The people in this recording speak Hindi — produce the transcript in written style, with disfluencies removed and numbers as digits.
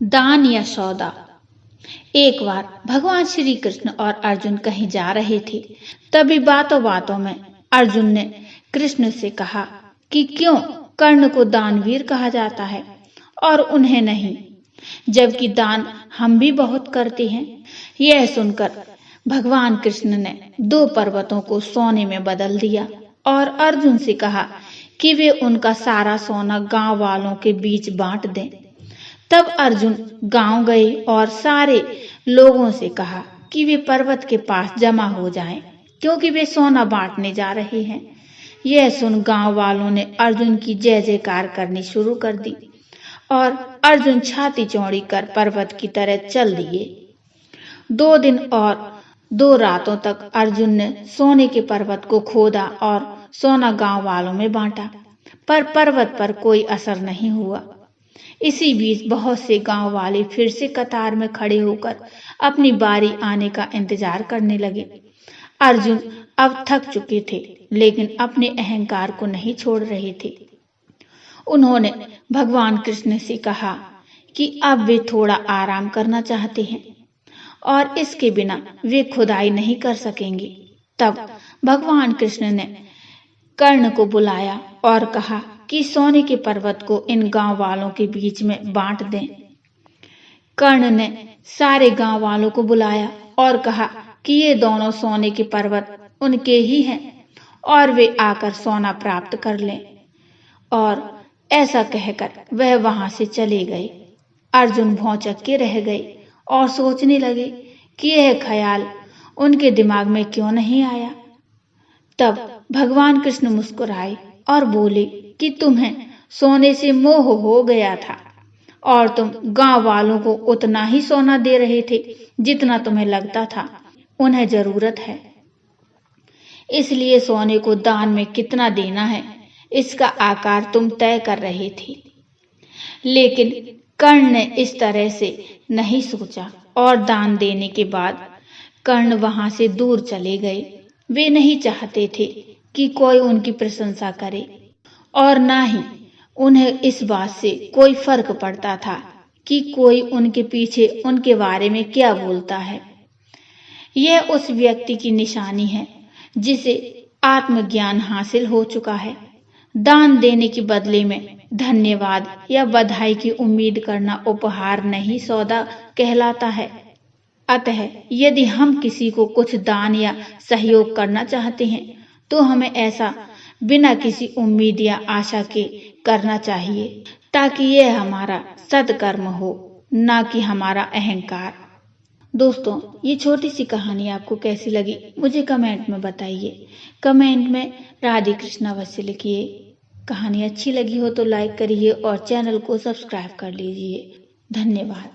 दान या सौदा। एक बार भगवान श्री कृष्ण और अर्जुन कहीं जा रहे थे। तभी बातों बातों में अर्जुन ने कृष्ण से कहा कि क्यों कर्ण को दानवीर कहा जाता है और उन्हें नहीं, जबकि दान हम भी बहुत करते हैं। यह सुनकर भगवान कृष्ण ने 2 पर्वतों को सोने में बदल दिया और अर्जुन से कहा कि वे उनका सारा सोना गांव वालों के बीच बांट दें। तब अर्जुन गांव गए और सारे लोगों से कहा कि वे पर्वत के पास जमा हो जाएं, क्योंकि वे सोना बांटने जा रहे हैं। यह सुन गांव वालों ने अर्जुन की जय जयकार करनी शुरू कर दी और अर्जुन छाती चौड़ी कर पर्वत की तरह चल दिए। 2 दिन और 2 रातों तक अर्जुन ने सोने के पर्वत को खोदा और सोना गांव वालों में बांटा, पर पर्वत पर कोई असर नहीं हुआ। इसी बीच बहुत से गांव वाले फिर से कतार में खड़े होकर अपनी बारी आने का इंतजार करने लगे। अर्जुन अब थक चुके थे, लेकिन अपने अहंकार को नहीं छोड़ रहे थे। उन्होंने भगवान कृष्ण से कहा कि अब वे थोड़ा आराम करना चाहते हैं और इसके बिना वे खुदाई नहीं कर सकेंगे। तब भगवान कृष्ण ने कर्ण को बुलाया और कहा कि सोने के पर्वत को इन गांव वालों के बीच में बांट दें। कर्ण ने सारे गांव वालों को बुलाया और कहा कि ये दोनों सोने के पर्वत उनके ही हैं और वे आकर सोना प्राप्त कर लें। और ऐसा कहकर वह वहां से चले गए। अर्जुन भौंचक्के के रह गए और सोचने लगे कि यह ख्याल उनके दिमाग में क्यों नहीं आया। तब भगवान कृष्ण मुस्कुराए और बोले कि तुम्हें सोने से मोह हो गया था और तुम गांव वालों को उतना ही सोना दे रहे थे जितना तुम्हें लगता था उन्हें जरूरत है। इसलिए सोने को दान में कितना देना है इसका आकार तुम तय कर रहे थे। लेकिन कर्ण ने इस तरह से नहीं सोचा और दान देने के बाद कर्ण वहां से दूर चले गए। वे नहीं चाहते थे कि कोई उनकी प्रशंसा करे और ना ही उन्हें इस बात से कोई फर्क पड़ता था कि कोई उनके पीछे उनके बारे में क्या बोलता है। यह उस व्यक्ति की निशानी है जिसे आत्मज्ञान हासिल हो चुका है। दान देने के बदले में धन्यवाद या बधाई की उम्मीद करना उपहार नहीं, सौदा कहलाता है। अतः यदि हम किसी को कुछ दान या सहयोग करना चाहते हैं तो हमें ऐसा बिना किसी उम्मीद या आशा के करना चाहिए, ताकि यह हमारा सत्कर्म हो, ना कि हमारा अहंकार। दोस्तों, ये छोटी सी कहानी आपको कैसी लगी मुझे कमेंट में बताइए। कमेंट में राधे कृष्ण अवश्य लिखिए। कहानी अच्छी लगी हो तो लाइक करिए और चैनल को सब्सक्राइब कर लीजिए। धन्यवाद।